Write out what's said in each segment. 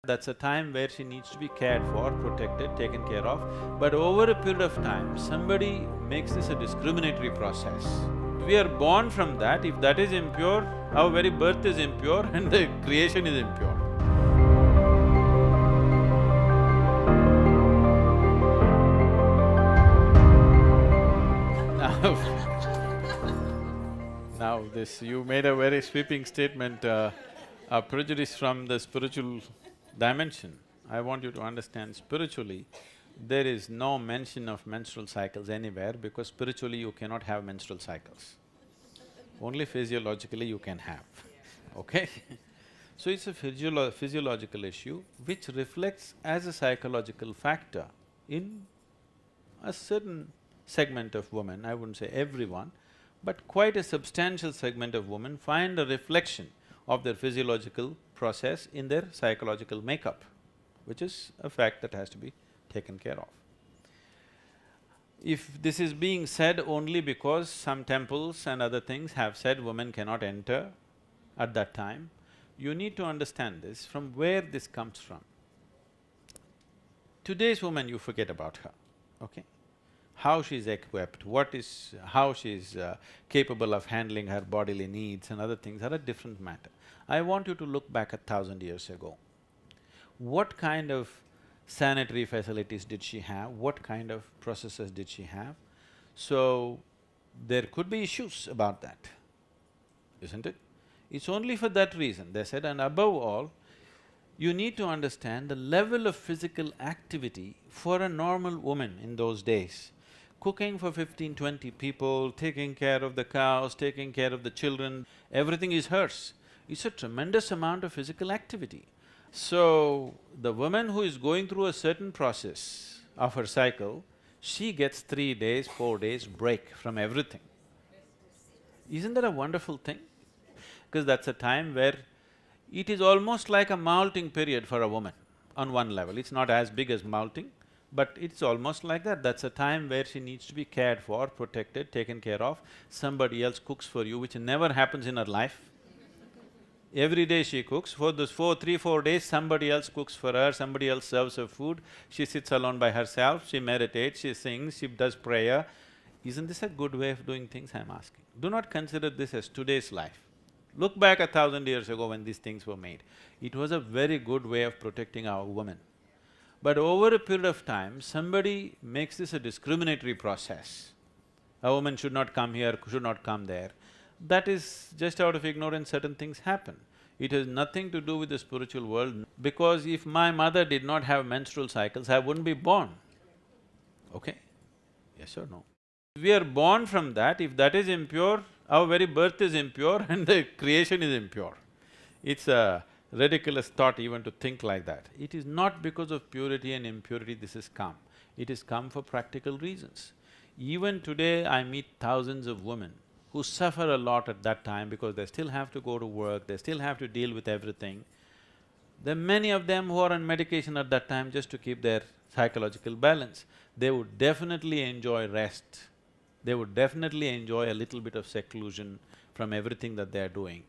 That's a time where she needs to be cared for, protected, taken care of. But over a period of time, somebody makes this a discriminatory process. We are born from that. If that is impure, our very birth is impure and the creation is impure. Now you made a very sweeping statement, a prejudice from the spiritual dimension. I want you to understand, spiritually, there is no mention of menstrual cycles anywhere because spiritually you cannot have menstrual cycles. Only physiologically you can have, okay? So it's a physiological issue which reflects as a psychological factor in a certain segment of women, I wouldn't say everyone, but quite a substantial segment of women find a reflection of their physiological process in their psychological makeup, which is a fact that has to be taken care of. If this is being said only because some temples and other things have said women cannot enter at that time, you need to understand this, from where this comes from. Today's woman, you forget about her, okay? How she's equipped, how she's capable of handling her bodily needs and other things are a different matter. I want you to look back 1,000 years ago. What kind of sanitary facilities did she have? What kind of processes did she have? So, there could be issues about that, isn't it? It's only for that reason, they said, and above all, you need to understand the level of physical activity for a normal woman in those days. Cooking for 15, 20 people, taking care of the cows, taking care of the children, everything is hers. It's a tremendous amount of physical activity. So, the woman who is going through a certain process of her cycle, she gets 3 days, 4 days break from everything. Isn't that a wonderful thing? Because that's a time where it is almost like a malting period for a woman on one level. It's not as big as malting, but it's almost like that. That's a time where she needs to be cared for, protected, taken care of. Somebody else cooks for you, which never happens in her life. Every day she cooks. For those 4 days, somebody else cooks for her, somebody else serves her food. She sits alone by herself, she meditates, she sings, she does prayer. Isn't this a good way of doing things, I'm asking? Do not consider this as today's life. Look back 1,000 years ago when these things were made. It was a very good way of protecting our women. But over a period of time, somebody makes this a discriminatory process. A woman should not come here, should not come there. That is just out of ignorance, certain things happen. It has nothing to do with the spiritual world, because if my mother did not have menstrual cycles, I wouldn't be born, okay? Yes or no? We are born from that. If that is impure, our very birth is impure and the creation is impure. It's a ridiculous thought even to think like that. It is not because of purity and impurity this has come. It has come for practical reasons. Even today, I meet thousands of women who suffer a lot at that time because they still have to go to work, they still have to deal with everything. There are many of them who are on medication at that time just to keep their psychological balance. They would definitely enjoy rest. They would definitely enjoy a little bit of seclusion from everything that they are doing.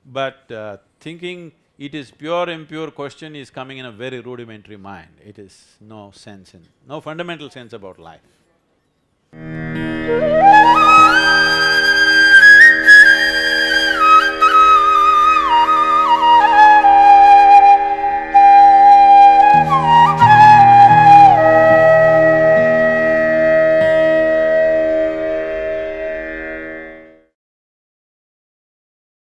But thinking it is pure, impure question is coming in a very rudimentary mind. It is no fundamental sense about life.